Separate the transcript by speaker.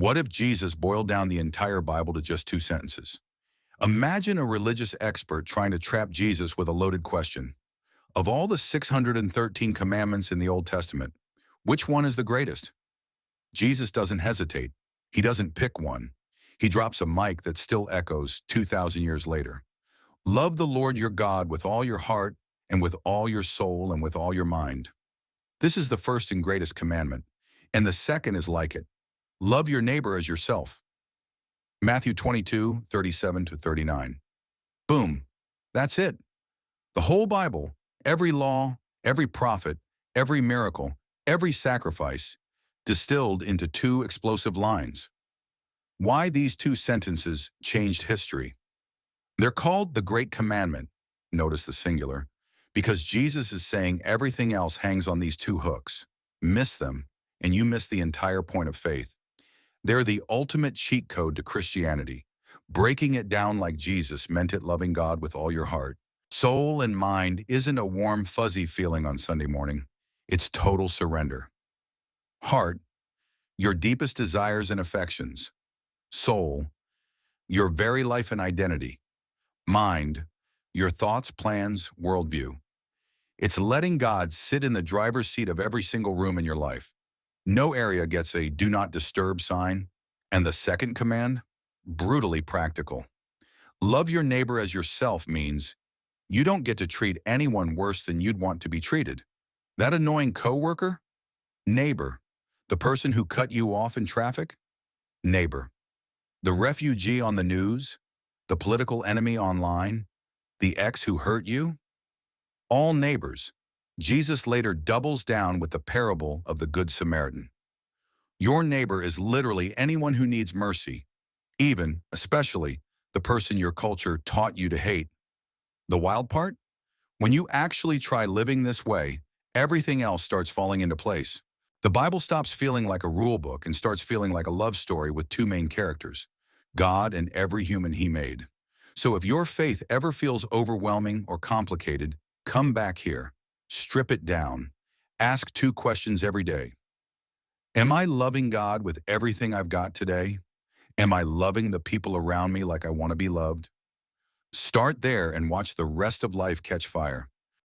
Speaker 1: What if Jesus boiled down the entire Bible to just two sentences? Imagine a religious expert trying to trap Jesus with a loaded question. Of all the 613 commandments in the Old Testament, which one is the greatest? Jesus doesn't hesitate. He doesn't pick one. He drops a mic that still echoes 2,000 years later. Love the Lord your God with all your heart and with all your soul and with all your mind. This is the first and greatest commandment. And the second is like it. Love your neighbor as yourself. Matthew 22:37-39. Boom. That's it. The whole Bible, every law, every prophet, every miracle, every sacrifice, distilled into two explosive lines. Why these two sentences changed history? They're called the Great Commandment, notice the singular, because Jesus is saying everything else hangs on these two hooks. Miss them, and you miss the entire point of faith. They're the ultimate cheat code to Christianity, breaking it down like Jesus meant it, loving God with all your heart. Soul and mind isn't a warm, fuzzy feeling on Sunday morning. It's total surrender. Heart, your deepest desires and affections. Soul, your very life and identity. Mind, your thoughts, plans, worldview. It's letting God sit in the driver's seat of every single room in your life. No area gets a do not disturb sign. And the second command, brutally practical. Love your neighbor as yourself means you don't get to treat anyone worse than you'd want to be treated. That annoying coworker? Neighbor. The person who cut you off in traffic? Neighbor. The refugee on the news? The political enemy online? The ex who hurt you? All neighbors. Jesus later doubles down with the parable of the Good Samaritan. Your neighbor is literally anyone who needs mercy, even, especially, the person your culture taught you to hate. The wild part? When you actually try living this way, everything else starts falling into place. The Bible stops feeling like a rule book and starts feeling like a love story with two main characters, God and every human He made. So if your faith ever feels overwhelming or complicated, come back here. Strip it down. Ask two questions every day. Am I loving God with everything I've got today? Am I loving the people around me like I want to be loved? Start there and watch the rest of life catch fire.